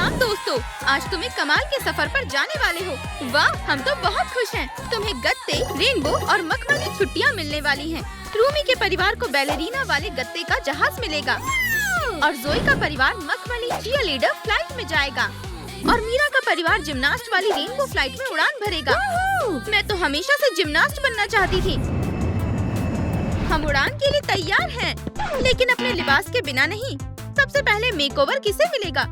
सलाम दोस्तों, आज तुम एक कमाल के सफर पर जाने वाले हो। वाह, हम तो बहुत खुश हैं। तुम्हें गत्ते, रेनबो और मखमली छुट्टियाँ मिलने वाली हैं। रूमी के परिवार को बैलेरीना वाले गत्ते का जहाज मिलेगा और जोई का परिवार मखमली चीयरलीडर फ्लाइट में जाएगा और मीरा का परिवार जिम्नास्ट वाली रेनबो फ्लाइट में उड़ान भरेगा। मैं तो हमेशा से जिम्नास्ट बनना चाहती थी। हम उड़ान के लिए तैयार हैं, लेकिन अपने लिबास के बिना नहीं। सबसे पहले मेकओवर किसे मिलेगा?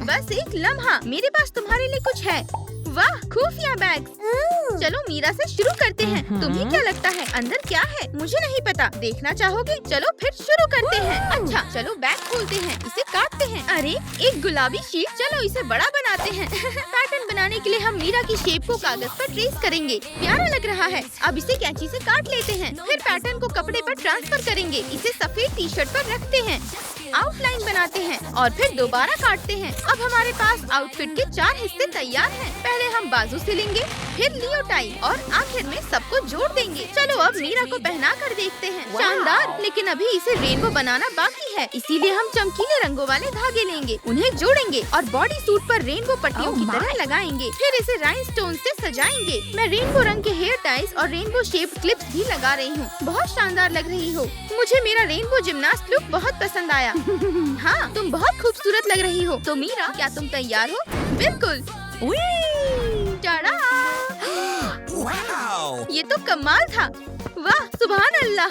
बस एक लम्हा, मेरे पास तुम्हारे लिए कुछ है। वाह, खुफिया बैग्स। चलो मीरा से शुरू करते हैं। तुम्हें क्या लगता है अंदर क्या है? मुझे नहीं पता। देखना चाहोगे? चलो फिर शुरू करते हैं। अच्छा, चलो बैग खोलते हैं, इसे काटते हैं। अरे, एक गुलाबी शीट। चलो इसे बड़ा बनाते हैं। पैटर्न बनाने के लिए हम मीरा की शेप को कागज पर ट्रेस करेंगे। प्यारा लग रहा है। अब इसे कैंची से काट लेते हैं। फिर पैटर्न को कपड़े पर ट्रांसफर करेंगे। इसे सफेद टी शर्ट पर रखते हैं, आउटलाइन बनाते हैं और फिर दोबारा काटते हैं। अब हमारे पास आउटफिट के 4 हिस्से तैयार हैं। पहले हम बाजू सिलेंगे, फिर लियो टाई और आखिर में सबको जोड़ देंगे। चलो अब मीरा को पहना कर देखते हैं। शानदार, लेकिन अभी इसे रेनबो बनाना बाकी है, इसीलिए हम चमकीले रंगों वाले धागे लेंगे, उन्हें जोड़ेंगे और बॉडी सूट पर रेनबो पट्टियों की तरह लगाएंगे। फिर इसे राइनस्टोन से सजाएंगे। मैं रेनबो रंग के हेयर टाइज और रेनबो शेप क्लिप्स भी लगा रही हूँ। बहुत शानदार लग रही हो। मुझे मेरा रेनबो जिम्नास्ट लुक बहुत पसंद आया। हाँ, तुम बहुत खूबसूरत लग रही हो। तो मीरा, क्या तुम तैयार हो? बिल्कुल। टाडा! ये तो कमाल था। वाह, सुभान अल्लाह।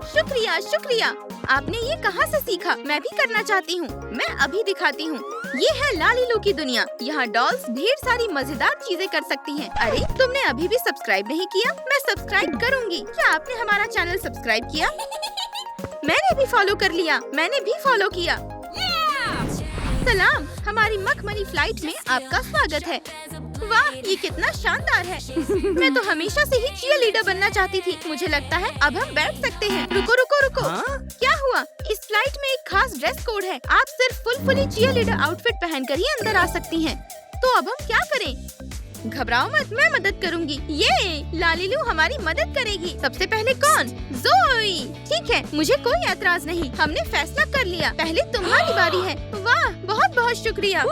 शुक्रिया शुक्रिया। आपने ये कहाँ से सीखा? मैं भी करना चाहती हूँ। मैं अभी दिखाती हूँ। ये है लालीलू की दुनिया। यहाँ डॉल्स ढेर सारी मजेदार चीजें कर सकती हैं। अरे, तुमने अभी भी सब्सक्राइब नहीं किया? मैं सब्सक्राइब करूँगी। क्या आपने हमारा चैनल सब्सक्राइब किया? मैंने भी फॉलो कर लिया। मैंने भी फॉलो किया। सलाम, हमारी मखमली फ्लाइट में आपका स्वागत है। वाह, ये कितना शानदार है। मैं तो हमेशा से ही चीयरलीडर बनना चाहती थी। मुझे लगता है अब हम बैठ सकते हैं। रुको रुको रुको। क्या हुआ? इस फ्लाइट में एक खास ड्रेस कोड है। आप सिर्फ फुली चीयरलीडर आउटफिट पहनकर ही अंदर आ सकती हैं। तो अब हम क्या करें? घबराओ मत, मैं मदद करूंगी। ये लालीलू हमारी मदद करेगी। सबसे पहले कौन? जोई। ठीक है, मुझे कोई एतराज नहीं। हमने फैसला कर लिया। पहले तुम्हारी बारी है। वाह, बहुत बहुत शुक्रिया।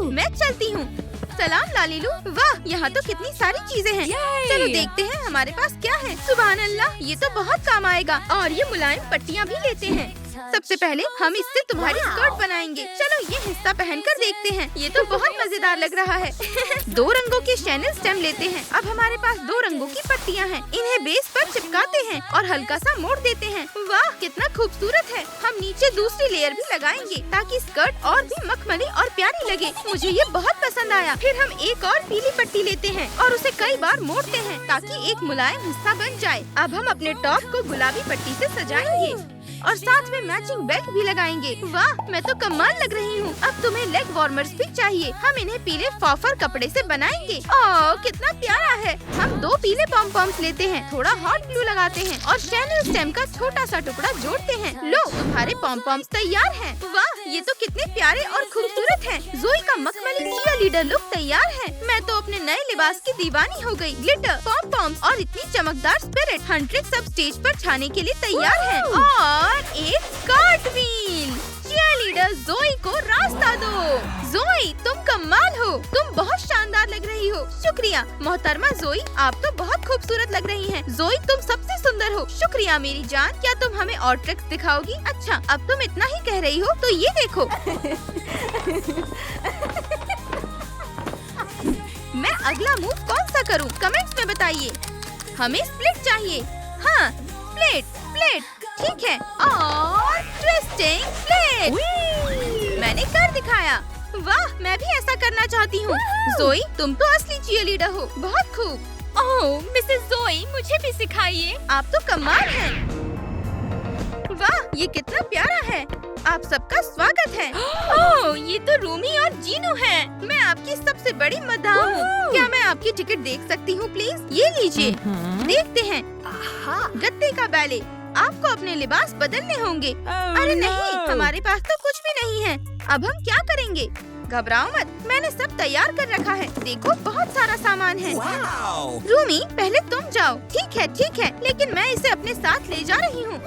मैं चलती हूँ। सलाम लालीलू। वाह, यहाँ तो कितनी सारी चीजें हैं। चलो देखते हैं हमारे पास क्या है। सुभान अल्लाह, ये तो बहुत काम आएगा। और ये मुलायम पट्टियाँ भी लेते हैं। सबसे पहले हम इससे तुम्हारी स्कर्ट बनाएंगे। चलो ये हिस्सा पहनकर देखते हैं। ये तो बहुत मजेदार लग रहा है। 2 रंगों के शैनल स्टेम लेते हैं। अब हमारे पास 2 रंगों की पट्टियाँ हैं। इन्हें बेस पर चिपकाते हैं और हल्का सा मोड़ देते हैं। वाह, कितना खूबसूरत है। हम नीचे दूसरी लेयर भी लगाएंगे ताकि स्कर्ट और भी मखमली और प्यारी लगे। मुझे ये बहुत पसंद आया। फिर हम एक और पीली पट्टी लेते हैं और उसे कई बार मोड़ते हैं ताकि एक मुलायम हिस्सा बन जाए। अब हम अपने टॉप को गुलाबी पट्टी से सजाएंगे और साथ में मैचिंग बेल्ट भी लगाएंगे। वाह, मैं तो कमाल लग रही हूँ। अब तुम्हें लेग वार्मर्स भी चाहिए। हम इन्हें पीले फॉफर कपड़े से बनाएंगे। ओह, कितना प्यारा है। हम 2 पीले पॉम पॉम्स लेते हैं, थोड़ा हॉट ग्लू लगाते हैं और शैनल स्टेम का छोटा सा टुकड़ा जोड़ते हैं। लो, तुम्हारे पॉम पॉम्स तैयार हैं। वाह, ये तो कितने प्यारे और खूबसूरत हैं। जोई का मखमली चीयरलीडर लुक तैयार है। मैं तो अपने नए लिबास की दीवानी हो गई। ग्लिटर, पॉम पॉम्स और इतनी चमकदार स्पिरिट। हंट्रिक्स सब स्टेज पर छाने के लिए तैयार है। और एक कार्टव्हील। चीयरलीडर जोई को रास्ता दो। जोई, तुम कमाल हो। तुम बहुत शानदार लग रही हो। शुक्रिया मोहतरमा जोई, आप तो बहुत खूबसूरत लग रही हैं। जोई, तुम सबसे सुंदर हो। शुक्रिया मेरी जान। क्या तुम हमें और ट्रिक्स दिखाओगी? अच्छा, अब तुम इतना ही कह रही हो तो ये देखो। मैं अगला मूव कौन सा करूं? कमेंट्स में बताइए। हमें स्प्लिट चाहिए। हाँ, स्प्लिट स्प्लिट। ठीक है, और ट्विस्टिंग स्प्लिट। मैंने कर दिखाया। वाह, मैं भी ऐसा करना चाहती हूँ। जोई, तुम तो असली चीयरलीडर हो। बहुत खूब। ओह मिसेस जोई, मुझे भी सिखाइए। आप तो कमाल हैं। वाह, ये कितना प्यारा है। आप सबका स्वागत है। ओह, ये तो रूमी और जीनू हैं। मैं आपकी सबसे बड़ी मदाह हूँ। क्या मैं आपकी टिकट देख सकती हूँ प्लीज? ये लीजिए। देखते हैं। गत्ते का बैले। आपको अपने लिबास बदलने होंगे। अरे नहीं, हमारे पास तो कुछ भी नहीं है। अब हम क्या करेंगे? घबराओ मत, मैंने सब तैयार कर रखा है। देखो बहुत सारा सामान है। रूमी पहले तुम जाओ। ठीक है, लेकिन मैं इसे अपने साथ ले जा रही हूँ।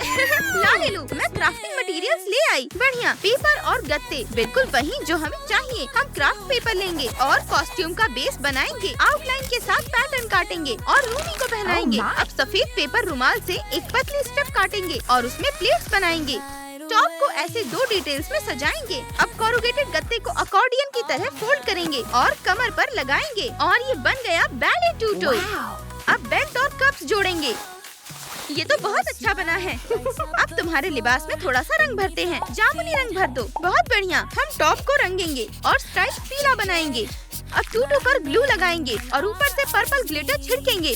लालिलू, मैं क्राफ्टिंग मटेरियल्स ले आई। बढ़िया, पेपर और गत्ते, बिल्कुल वही जो हमें चाहिए। हम क्राफ्ट पेपर लेंगे और कॉस्ट्यूम का बेस बनाएंगे। आउटलाइन के साथ पैटर्न काटेंगे और रूमी को पहनाएंगे। अब सफेद पेपर रुमाल से एक पतली स्ट्रिप काटेंगे और उसमें प्लेट्स बनाएंगे। टॉप को ऐसे 2 डिटेल्स में सजाएंगे। अब कोरुगेटेड गत्ते को अकॉर्डियन की तरह फोल्ड करेंगे और कमर पर लगाएंगे और ये बन गया बैले टूटो। अब बेल्ट और कप्स जोड़ेंगे। ये तो बहुत अच्छा बना है। अब तुम्हारे लिबास में थोड़ा सा रंग भरते हैं। जामुनी रंग भर दो। बहुत बढ़िया। हम टॉप को रंगेंगे और स्ट्राइप पीला बनाएंगे। अब टूटो पर ग्लू लगाएंगे और ऊपर से पर्पल ग्लिटर छिड़केंगे।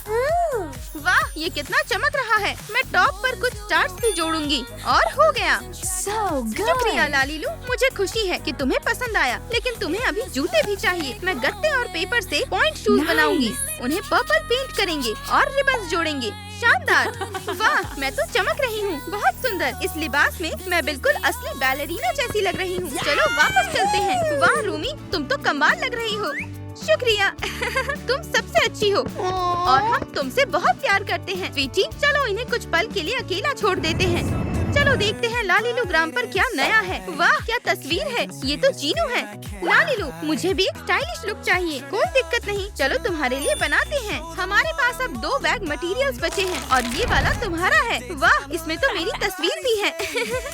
वाह, ये कितना चमक रहा है। मैं टॉप पर कुछ स्टार्स भी जोड़ूंगी और हो गया। शुक्रिया लालिलू, मुझे खुशी है कि तुम्हें पसंद आया, लेकिन तुम्हें अभी जूते भी चाहिए। मैं गत्ते और पेपर से पॉइंट शूज बनाऊंगी। उन्हें पर्पल पेंट करेंगे और रिबन्स जोड़ेंगे। शानदार। वाह, मैं तो चमक रही हूँ। बहुत सुंदर। इस लिबास में मैं बिल्कुल असली बैलेरिना जैसी लग रही हूँ। चलो वापस चलते हैं। वाह रूमी, तुम तो कमाल लग रही हो। शुक्रिया। तुम सबसे अच्छी हो और हम तुमसे बहुत प्यार करते हैं। स्वीटी, चलो इन्हें कुछ पल के लिए अकेला छोड़ देते हैं। चलो देखते हैं लालिलू ग्राम पर क्या नया है। वाह, क्या तस्वीर है। ये तो जीनू है। लालिलू, मुझे भी एक स्टाइलिश लुक चाहिए। कोई दिक्कत नहीं, चलो तुम्हारे लिए बनाते हैं। हमारे पास अब 2 बैग मटेरियल्स बचे हैं और ये वाला तुम्हारा है। वाह, इसमें तो मेरी तस्वीर भी है।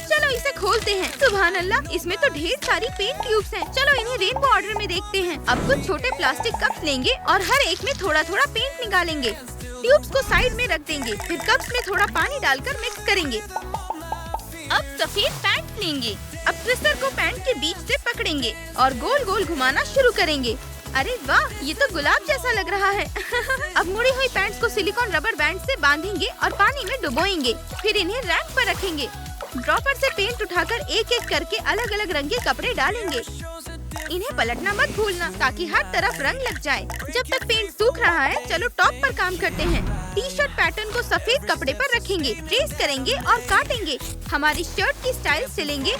चलो इसे खोलते हैं। सुभान अल्लाह, इसमें तो ढेर सारी पेंट ट्यूब्स हैं। चलो इन्हें रेनबो ऑर्डर में देखते हैं। अब कुछ छोटे प्लास्टिक कप्स लेंगे और हर एक में थोड़ा थोड़ा पेंट निकालेंगे। ट्यूब्स को साइड में रख देंगे। फिर कप्स में थोड़ा पानी डालकर मिक्स करेंगे। अब सफेद पैंट लेंगे। अब ट्विस्टर को पैंट के बीच से पकड़ेंगे और गोल गोल घुमाना शुरू करेंगे। अरे वाह, ये तो गुलाब जैसा लग रहा है। अब मुड़ी हुई पैंट्स को सिलिकॉन रबर बैंड से बांधेंगे और पानी में डुबोएंगे। फिर इन्हें रैक पर रखेंगे। ड्रॉपर से पेंट उठाकर एक एक करके अलग अलग रंग के कपड़े डालेंगे। इन्हें पलटना मत भूलना ताकि हर तरफ रंग लग जाए। जब तक पेंट सूख रहा है, चलो टॉप पर काम करते हैं। टी-शर्ट पैटर्न को सफेद कपड़े पर रखेंगे, ट्रेस करेंगे और काटेंगे। हमारी शर्ट की स्टाइल सिलेंगे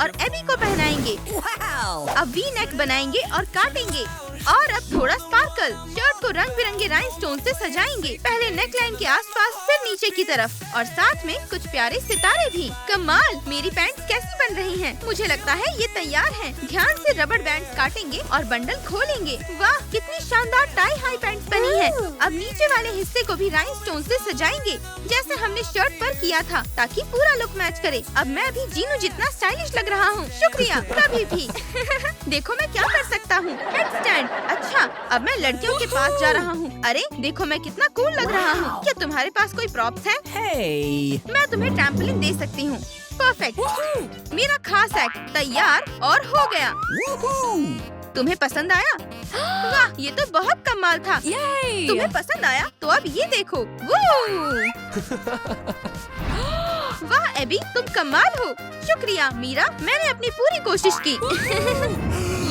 और एबी को पहनाएंगे। अब वी नेक बनाएंगे और काटेंगे। और अब थोड़ा स्पार्कल। शर्ट को रंग बिरंगे राइनस्टोन से सजाएंगे। पहले नेक लाइन के आसपास, फिर नीचे की तरफ और साथ में कुछ प्यारे सितारे भी। कमाल, मेरी पैंट कैसी बन रही हैं? मुझे लगता है ये तैयार हैं। ध्यान से रबर बैंड काटेंगे और बंडल खोलेंगे। वाह, कितनी शानदार टाई हाई पैंट बनी है। अब नीचे वाले हिस्से को भी राइनस्टोन से सजाएंगे, जैसे हमने शर्ट पर किया था, ताकि पूरा लुक मैच करे। अब मैं भी जीनू जितना स्टाइलिश लग रहा हूँ। शुक्रिया, कभी भी। देखो मैं क्या कर सकता हूँ। Head stand. अच्छा, अब मैं लड़कियों के पास जा रहा हूँ। अरे देखो मैं कितना कूल लग रहा हूँ। क्या तुम्हारे पास कोई प्रॉप्स है? मैं तुम्हें ट्रैम्पोलिन दे सकती हूँ। परफेक्ट। मेरा खास एक्ट तैयार और हो गया। तुम्हें पसंद आया? वाह, ये तो बहुत कमाल था। तुम्हें पसंद आया? तो अब ये देखो। वाह एबी, तुम कमाल हो। शुक्रिया मीरा, मैंने अपनी पूरी कोशिश की।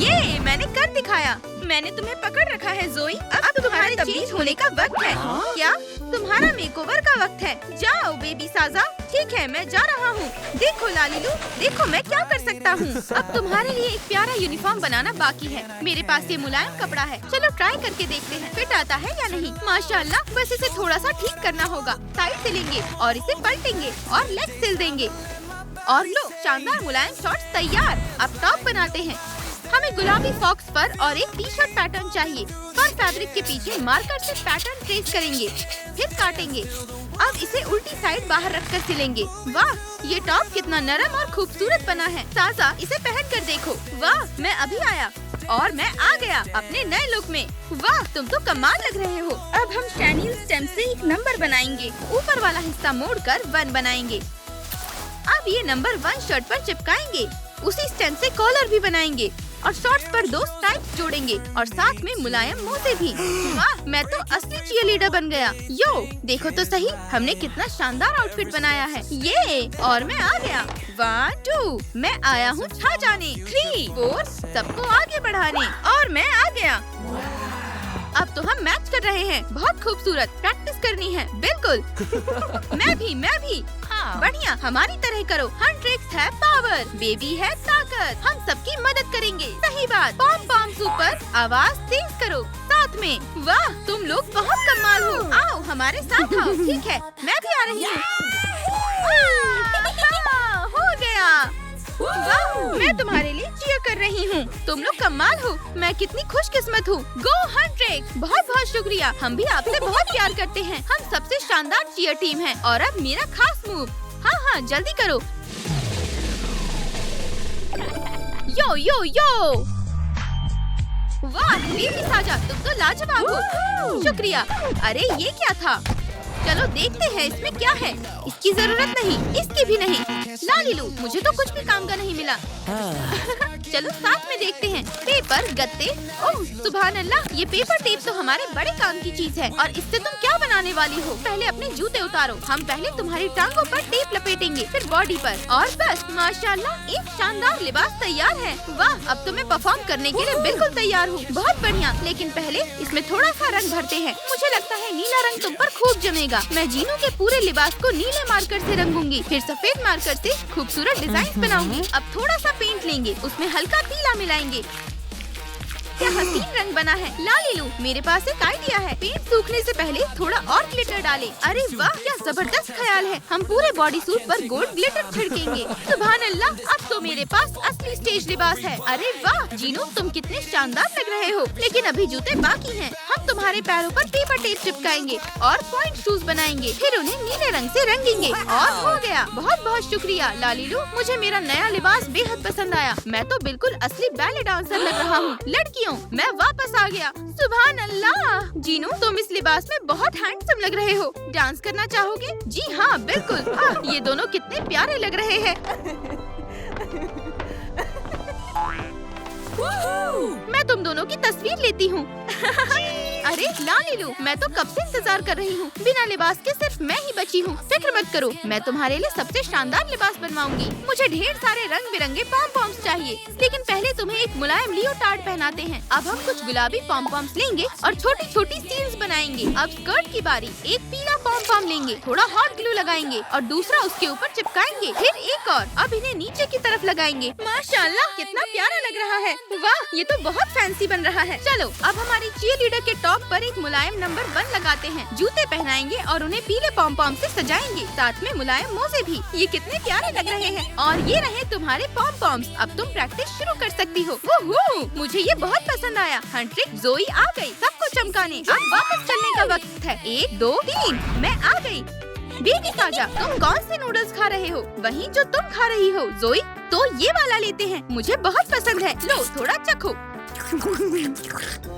ये मैंने कर दिखाया। मैंने तुम्हें पकड़ रखा है जोई। अब तुम्हारे चेंज होने का वक्त है। क्या? तुम्हारा मेकओवर का वक्त है। जाओ बेबी साजा। ठीक है, मैं जा रहा हूँ। देखो लालिलू, देखो मैं क्या कर सकता हूँ। अब तुम्हारे लिए एक प्यारा यूनिफॉर्म बनाना बाकी है। मेरे पास ये मुलायम कपड़ा है। चलो ट्राई करके देखते हैं फिट आता है या नहीं। माशाल्लाह, बस इसे थोड़ा सा ठीक करना होगा। साइड सिलेंगे और इसे पलटेंगे और लेग सिल देंगे। और लो, शानदार मुलायम शॉर्ट्स तैयार। अब टॉप बनाते हैं। हमें गुलाबी फॉक्स पर और एक टी-शर्ट पैटर्न चाहिए। फर फैब्रिक के पीछे मार्कर से पैटर्न ट्रेस करेंगे, फिर काटेंगे। अब इसे उल्टी साइड बाहर रखकर सिलेंगे। वाह, ये टॉप कितना नरम और खूबसूरत बना है। साजा, इसे पहन कर देखो। वाह, मैं अभी आया और मैं आ गया अपने नए लुक में। वाह, तुम तो कमाल लग रहे हो। अब हम शैनिल स्टेम से एक नंबर बनाएंगे। ऊपर वाला हिस्सा मोड़कर 1 बनाएंगे। अब ये नंबर 1 शर्ट पर चिपकाएंगे। उसी स्टेम से कॉलर भी बनाएंगे और शॉर्ट्स पर 2 स्ट्राइप्स जोड़ेंगे और साथ में मुलायम मोजे भी। वाह, मैं तो असली चीयरलीडर बन गया। यो, देखो तो सही, हमने कितना शानदार आउटफिट बनाया है। ये, और मैं आ गया। 1 2, मैं आया हूँ छा जाने। 3 4, सबको आगे बढ़ाने। और मैं आ गया। अब तो हम मैच कर रहे हैं। बहुत खूबसूरत। प्रैक्टिस करनी है। बिल्कुल। मैं भी। हाँ, बढ़िया, हमारी तरह करो। हंट्रिक्स है पावर, बेबी है ताकत। हम सबकी मदद करेंगे। सही बात। पॉम पॉम सुपर, आवाज तेज करो साथ में। वाह, तुम लोग बहुत कमाल हो। आओ हमारे साथ आओ। ठीक है, मैं भी आ रही हूँ। हो गया। वाह, मैं तुम्हारे लिए चीयर कर रही हूँ। तुम लोग कमाल हो। मैं कितनी खुशकिस्मत हूँ। गो हंट्रेक, बहुत बहुत शुक्रिया। हम भी आपसे बहुत प्यार करते हैं। हम सबसे शानदार चीयर टीम है। और अब मेरा खास मूव। हाँ हाँ, जल्दी करो। यो यो यो। वाह बेबी साजा, तुम तो लाजवाब हो। शुक्रिया। अरे ये क्या था? चलो देखते हैं इसमें क्या है। इसकी जरूरत नहीं, इसकी भी नहीं। लालीलू, मुझे तो कुछ भी काम का नहीं मिला। चलो साथ में देखते हैं। पेपर, गत्ते। ओह सुभान अल्लाह, ये पेपर टेप तो हमारे बड़े काम की चीज है। और इससे तुम क्या बनाने वाली हो? पहले अपने जूते उतारो। हम पहले तुम्हारी टांगों पर टेप लपेटेंगे, फिर बॉडी पर, और बस। माशाल्लाह, एक शानदार लिबास तैयार है। वाह, अब तो मैं परफॉर्म करने के लिए बिल्कुल तैयार हूँ। बहुत बढ़िया। लेकिन पहले इसमें थोड़ा सा रंग भरते हैं। मुझे लगता है नीला रंग तुम पर खूब जमेगा। मैं जीनू के पूरे लिबास को नीले मार्कर से रंगूंगी, फिर सफेद मार्कर से खूबसूरत डिजाइन बनाऊंगी। अब थोड़ा सा पेंट लेंगे, उसमें हल्का पीला मिलाएंगे। क्या हसीन रंग बना है। लालीलू, मेरे पास एक आइडिया है। पेंट सूखने से पहले थोड़ा और ग्लिटर डालें। अरे वाह, क्या जबरदस्त ख्याल है। हम पूरे बॉडी सूट पर गोल्ड ग्लिटर छिड़केंगे। सुभान अल्लाह, अब तो मेरे पास असली स्टेज लिबास है। अरे वाह जीनू, तुम कितने शानदार लग रहे हो। लेकिन अभी जूते बाकी हैं। हम तुम्हारे पैरों पर पेपर टेप चिपकाएंगे और पॉइंट शूज बनाएंगे, फिर उन्हें नीले रंग से रंगेंगे। और हो गया। बहुत बहुत शुक्रिया लालीलू, मुझे मेरा नया लिबास बेहद पसंद आया। मैं तो बिल्कुल असली बैले डांसर लग रहा हूँ। लड़कियों, मैं वापस आ गया। सुभान अल्लाह। जीनू, तुम इस लिबास में बहुत हैंडसम लग रहे हो। डांस करना चाहोगे? जी हाँ बिल्कुल। ये दोनों कितने प्यारे लग रहे हैं। मैं तुम दोनों की तस्वीर लेती हूँ। अरे लालीलू, मैं तो कब से इंतजार कर रही हूँ। बिना लिबास के सिर्फ मैं ही बची हूँ। फिक्र मत करो, मैं तुम्हारे लिए सबसे शानदार लिबास बनवाऊंगी। मुझे ढेर सारे रंग बिरंगे पॉम पॉम्स चाहिए, लेकिन पहले तुम्हें एक मुलायम लियोटार्ड पहनाते हैं। अब हम कुछ गुलाबी पॉम पॉम्स लेंगे और छोटी छोटी सील्स बनाएंगे। अब स्कर्ट की बारी। एक पीला पॉम पॉम लेंगे, थोड़ा हॉट ग्लू लगाएंगे और दूसरा उसके ऊपर चिपकाएंगे, फिर एक और। अब इन्हें नीचे की तरफ लगाएंगे। माशाल्लाह, कितना प्यारा लग रहा है। वाह, ये तो बहुत फैंसी बन रहा है। चलो अब हमारी चीयरलीडर के टॉप पर एक मुलायम नंबर 1 लगाते हैं। जूते पहनाएंगे और उन्हें पीले पॉम पॉम से सजाएंगे, साथ में मुलायम मोजे भी। ये कितने प्यारे लग रहे हैं। और ये रहे तुम्हारे पॉम पॉम्स। अब तुम प्रैक्टिस शुरू कर सकती हो। ओहो, मुझे ये बहुत पसंद आया। हंट्रिक, जोई आ गई सबको चमकाने। अब वापस चलने का वक्त है। 1 2 3, मैं आ गई। बेबी साजा, तुम कौन से नूडल्स खा रहे हो? वही जो तुम खा रही हो। जोई, तो ये वाला लेते हैं, मुझे बहुत पसंद है। लो थोड़ा चखो।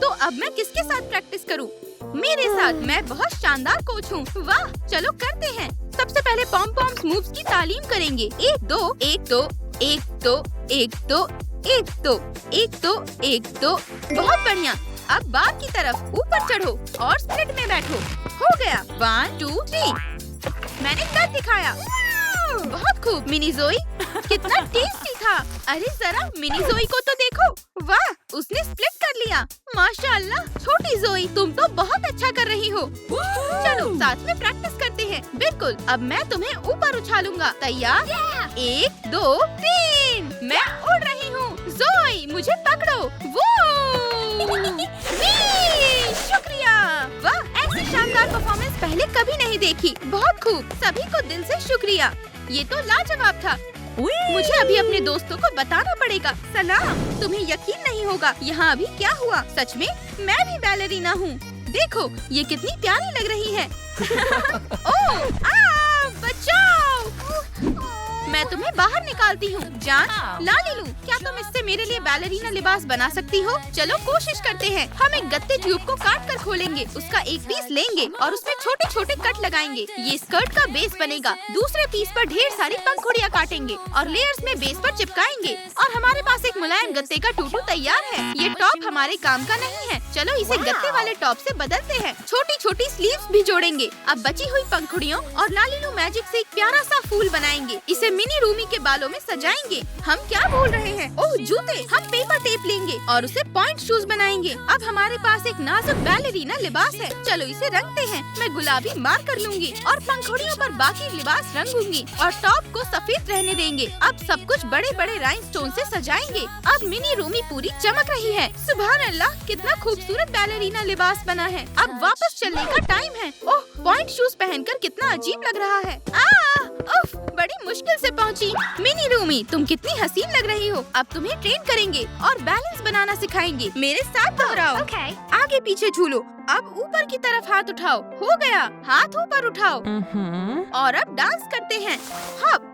तो अब मैं किसके साथ प्रैक्टिस करूं? मेरे साथ। मैं बहुत शानदार कोच हूँ। वाह, चलो करते हैं। सबसे पहले पॉम पॉम्स मूव्स की तालीम करेंगे। 1 2 1 2 1 2 1 2 1 2 1 2 1 2। बहुत बढ़िया। अब बार की तरफ ऊपर चढ़ो और स्प्लिट में बैठो। हो गया। 1 2 3। मैंने कर दिखाया। बहुत खूब मिनी जोई, कितना टेस्टी था। अरे जरा मिनी जोई को तो देखो। वाह, उसने स्प्लिट कर लिया। माशाल्लाह, छोटी जोई, तुम तो बहुत अच्छा कर रही हो। चलो साथ में प्रैक्टिस करते हैं। बिल्कुल, अब मैं तुम्हें ऊपर उछालूंगा। तैयार? 1 2 3। मैं उड़ रही हूँ। जोई, मुझे पकड़ो। वो शुक्रिया। वाह, ऐसी शानदार परफॉर्मेंस पहले कभी नहीं देखी। बहुत खूब, सभी को दिल से शुक्रिया। ये तो लाजवाब था। मुझे अभी अपने दोस्तों को बताना पड़ेगा। सलाम, तुम्हें यकीन नहीं होगा यहाँ अभी क्या हुआ। सच में मैं भी बैलरीना हूँ। देखो ये कितनी प्यारी लग रही है। ओह, बचाओ। मैं तुम्हें बाहर निकालती हूँ। जान, लालीलू, क्या तुम इससे मेरे लिए बैलरीना लिबास बना सकती हो? चलो कोशिश करते हैं। हम एक गत्ते ट्यूब को काट कर खोलेंगे, उसका एक पीस लेंगे और उसमें छोटे छोटे कट लगाएंगे। ये स्कर्ट का बेस बनेगा। दूसरे पीस पर ढेर सारी पंखुड़ियाँ काटेंगे और लेयर्स में बेस पर चिपकाएंगे। और हमारे पास एक मुलायम गत्ते का टूटू तैयार है। ये टॉप हमारे काम का नहीं है। चलो इसे गत्ते वाले टॉप से बदलते हैं। छोटी छोटी स्लीव्स भी जोड़ेंगे। अब बची हुई पंखुड़ियों और लालीलू मैजिक से एक प्यारा सा फूल बनाएंगे। इसे मिनी रूमी के बालों में सजाएंगे। हम क्या भूल रहे हैं? ओह जूते। हम पेपर टेप लेंगे और उसे पॉइंट शूज बनाएंगे। अब हमारे पास एक नाजुक बैलेरिना लिबास है। चलो इसे रंगते हैं। मैं गुलाबी मार्कर लूंगी और पंखुड़ियों पर बाकी लिबास रंगूंगी और टॉप को सफेद रहने देंगे। अब सब कुछ बड़े बड़े राइनस्टोन से सजाएंगे। अब मिनी रूमी पूरी चमक रही है। सुभान अल्लाह, कितना खूबसूरत बैलेरिना लिबास बना है। अब वापस चलने का टाइम है। ओह, पॉइंट शूज पहनकर कितना अजीब लग रहा है। उफ, बड़ी मुश्किल से पहुंची। मिनी रूमी, तुम कितनी हसीन लग रही हो। अब तुम्हें ट्रेन करेंगे और बैलेंस बनाना सिखाएंगे। मेरे साथ दोहराओ। आगे पीछे झूलो। अब ऊपर की तरफ हाथ उठाओ। हो गया, हाथ ऊपर उठाओ। और अब डांस करते हैं। हप।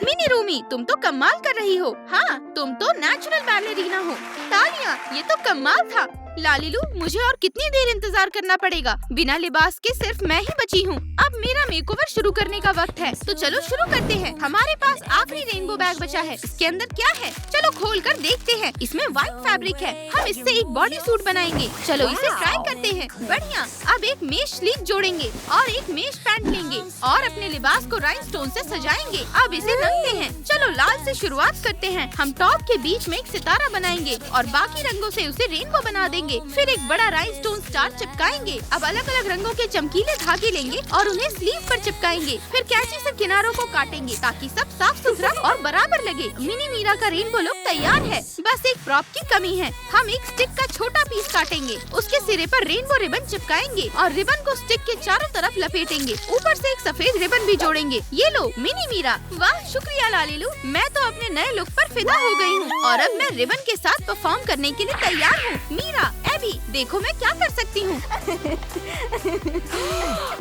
मिनी रूमी, तुम तो कमाल कर रही हो। हाँ, तुम तो नेचुरल बैलेरिना हो। तालियां, ये तो कमाल था। लालीलू, मुझे और कितनी देर इंतजार करना पड़ेगा? बिना लिबास के सिर्फ मैं ही बची हूँ। अब मेरा मेकओवर शुरू करने का वक्त है, तो चलो शुरू करते हैं। हमारे पास आखिरी रेनबो बैग बचा है। इसके अंदर क्या है? चलो खोलकर देखते हैं। इसमें व्हाइट फैब्रिक है। हम इससे एक बॉडी सूट बनाएंगे। चलो इसे ट्राई करते हैं। बढ़िया। अब एक मेश स्लीव जोड़ेंगे और एक मेश पैंट लेंगे और अपने लिबास को राइनस्टोन से सजाएंगे। अब इसे रंगते हैं। चलो लाल से शुरुआत करते हैं। हम टॉप के बीच में एक सितारा बनाएंगे और बाकी रंगों से उसे रेनबो बना देंगे। फिर एक बड़ा राइनस्टोन स्टार चिपकाएंगे। अब अलग अलग रंगों के चमकीले धागे लेंगे और उन्हें स्लीव पर चिपकाएंगे। फिर कैंची से किनारों को काटेंगे ताकि सब साफ सुथरा और बराबर लगे। मिनी मीरा का रेनबो लुक तैयार है। बस एक प्रॉप की कमी है। हम एक स्टिक का छोटा पीस काटेंगे, उसके सिरे पर रेनबो रिबन चिपकाएंगे और रिबन को स्टिक के चारों तरफ लपेटेंगे। ऊपर से एक सफेद रिबन भी जोड़ेंगे। ये लो मिनी मीरा। वाह, शुक्रिया लालीलू। मैं तो अपने नए लुक पर फिदा हो गई हूँ और अब मैं रिबन के साथ परफॉर्म करने के लिए तैयार हूँ। मीरा, एबी, देखो मैं क्या कर सकती हूँ।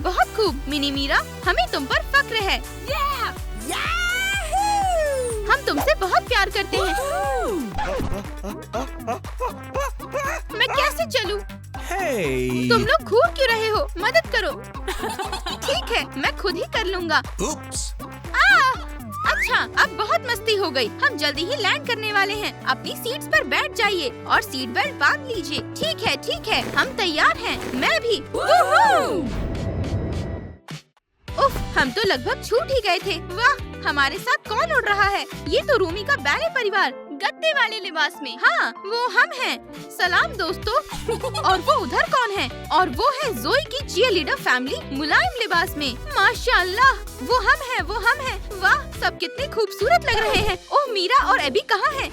बहुत खूब मिनी मीरा, हमें तुम पर फक्र है। हम तुमसे बहुत प्यार करते हैं। मैं कैसे चलूं? तुम लोग घूर क्यों रहे हो? मदद करो। ठीक है, मैं खुद ही कर लूँगा। अच्छा, अब बहुत मस्ती हो गई। हम जल्दी ही लैंड करने वाले हैं। अपनी सीट्स पर बैठ जाइए और सीट बेल्ट बांध लीजिए। ठीक है, हम तैयार हैं। मैं भी। उफ, हम तो लगभग छूट ही गए थे। वाह, हमारे साथ कौन उड़ रहा है? ये तो रूमी का बैले परिवार, गद्दे वाले लिबास में। हाँ, वो हम हैं। सलाम दोस्तों। और वो उधर कौन है? और वो है जोई की चीयरलीडर फैमिली, मुलायम लिबास में। माशाअल्लाह, वो हम हैं। वाह, सब कितने खूबसूरत लग रहे हैं। ओह, मीरा और एबी कहाँ हैं?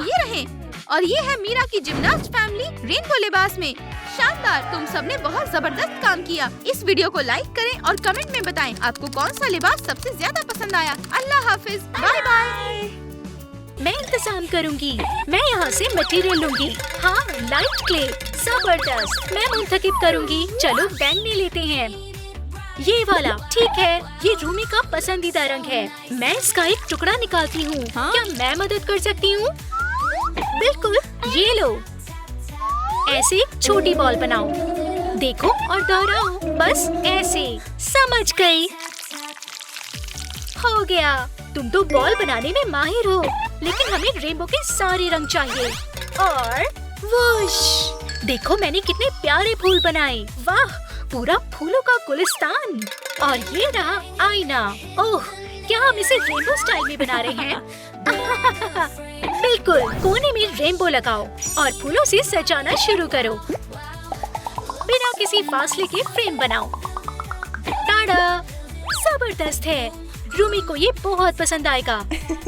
ये रहे। और ये है मीरा की जिम्नास्ट फैमिली, रेनबो लिबास में। शानदार, तुम सबने बहुत जबरदस्त काम किया। इस वीडियो को लाइक करें और कमेंट में बताएं आपको कौन सा लिबास सबसे ज्यादा पसंद आया। अल्लाह हाफिज, बाय बाय। मैं इंतजाम करूंगी। मैं यहाँ से मटेरियल लूंगी। हाँ, लाइट क्ले, जबरदस्त। मैं मुंतखब करूंगी। चलो बैंगनी लेते हैं। ये वाला ठीक है। ये रूमी का पसंदीदा रंग है। मैं इसका एक टुकड़ा निकालती हूँ। क्या मैं मदद कर सकती हूँ? बिल्कुल, ये लो। ऐसे एक छोटी बॉल बनाओ। देखो और दोहराओ। बस ऐसे। समझ गई। हो गया। तुम तो बॉल बनाने में माहिर हो, लेकिन हमें रेनबो के सारे रंग चाहिए। और वुश! देखो मैंने कितने प्यारे फूल बनाए। वाह, पूरा फूलों का गुलिस्तान। और ये रहा आईना। ओह, क्या हम इसे रेनबो स्टाइल में बना रहे हैं? बिल्कुल, कोने में रेनबो लगाओ और फूलों से सजाना शुरू करो। बिना किसी फासले के फ्रेम बनाओ। टाडा! जबरदस्त है। रूमी को ये बहुत पसंद आएगा।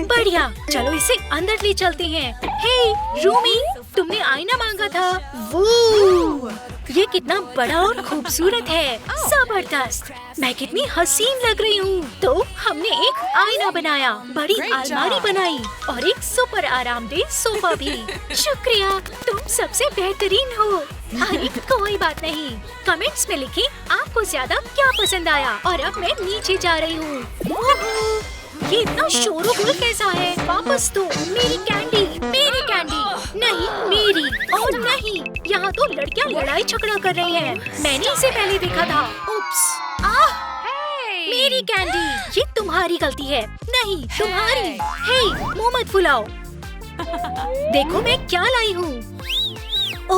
बढ़िया, चलो इसे अंदर ले चलते हैं। हे रूमी, तुमने आईना मांगा था। वो ये कितना बड़ा और खूबसूरत है। जबरदस्त, मैं कितनी हसीन लग रही हूँ। तो हमने एक आईना बनाया, बड़ी अलमारी बनाई और एक सुपर आरामदेह सोफा भी। शुक्रिया, तुम सबसे बेहतरीन हो। अरे कोई बात नहीं। कमेंट्स में लिखें आपको ज्यादा क्या पसंद आया। और अब मैं नीचे जा रही हूँ। ये इतना शोरगुल कैसा है? वापस दो मेरी कैंडी। मेरी कैंडी नहीं, मेरी। और नहीं, यहाँ तो लड़कियाँ लड़ाई झगड़ा कर रही हैं। मैंने इसे पहले देखा था। उप्स! मेरी कैंडी, ये तुम्हारी गलती है। नहीं, तुम्हारी। हे, मुंह मत फुलाओ। देखो मैं क्या लाई हूँ।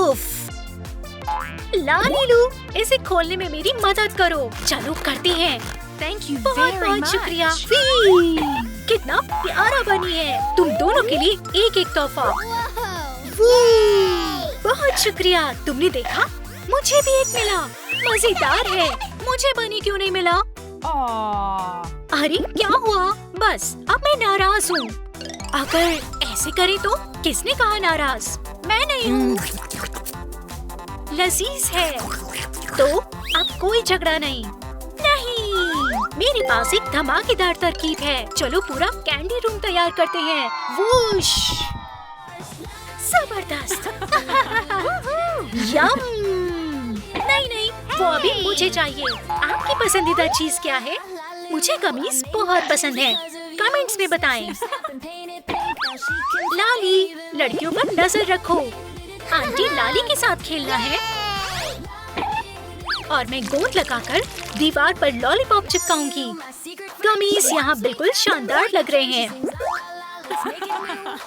उफ! लालीलू, इसे खोलने में मेरी मदद करो। चलो करते हैं। थैंक यू बहुत बहुत शुक्रिया। कितना प्यारा बनी है। तुम दोनों के लिए एक एक तोहफा। बहुत शुक्रिया। तुमने देखा, मुझे भी एक मिला। मजेदार है। मुझे बनी क्यों नहीं मिला? अरे क्या हुआ? बस अब मैं नाराज हूँ। अगर ऐसे करे तो किसने कहा नाराज? मैं नहीं हूँ। लजीज है तो अब कोई झगड़ा नहीं। मेरे पास एक धमाकेदार तरकीब है। चलो पूरा कैंडी रूम तैयार करते हैं। वूश! जबरदस्त। यम! नहीं, वो अभी मुझे चाहिए। आपकी पसंदीदा चीज क्या है? मुझे कमीज बहुत पसंद है। कमेंट्स में बताएं। लाली, लड़कियों पर नजर रखो। आंटी लाली के साथ खेलना है। और मैं गोंद लगाकर दीवार पर लॉलीपॉप चिपकाऊंगी। कमीज यहाँ बिल्कुल शानदार लग रहे हैं।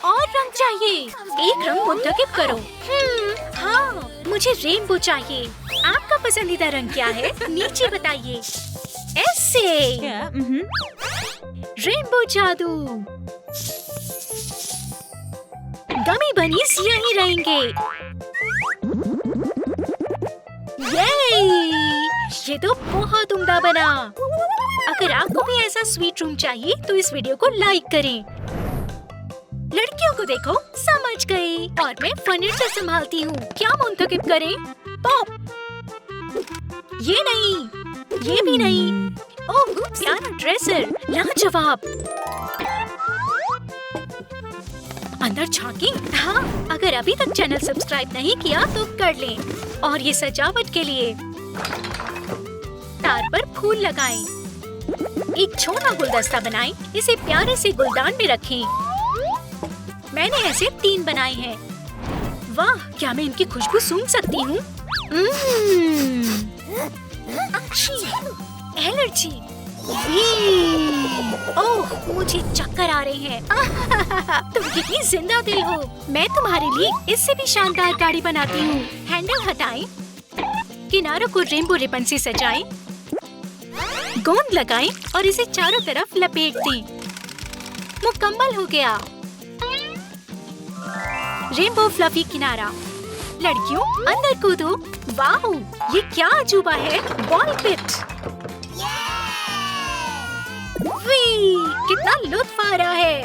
और रंग चाहिए। एक रंग मुंतखब करो। हाँ, मुझे रेनबो चाहिए। आपका पसंदीदा रंग क्या है? नीचे बताइए। ऐसे रेनबो जादू। गमी बनीज यहीं रहेंगे। ये तो बहुत उम्दा बना। अगर आपको भी ऐसा स्वीट रूम चाहिए तो इस वीडियो को लाइक करें। लड़कियों को देखो, समझ गई। और मैं फर्नीचर संभालती हूँ। क्या मुंतखब करें? पॉप। ये नहीं, ये भी नहीं। ओह, प्यारा ड्रेसर, लाजवाब। अंदर झांकें? हाँ, अगर अभी तक चैनल सब्सक्राइब नहीं किया तो कर लें। और ये सजावट के लिए तार पर फूल लगाएं। एक छोटा गुलदस्ता बनाएं। इसे प्यारे से गुलदान में रखें। मैंने ऐसे 3 बनाए हैं। वाह, क्या मैं इनकी खुशबू सूंघ सकती हूँ? एलर्जी। ओह, मुझे चक्कर आ रहे हैं। तुम कितनी जिंदा दिल हो। मैं तुम्हारे लिए इससे भी शानदार गाड़ी बनाती हूँ। हैंडल हटाएं। किनारों को रेनबो रिबन से सजाएं। गोंद लगाएं और इसे चारों तरफ लपेट दें। मुकम्मल हो गया। रेनबो फ्लफी किनारा। लड़कियों, अंदर कूदो। वाह, ये क्या अजूबा है? बॉल पिट। कितना लुत्फ आ रहा है।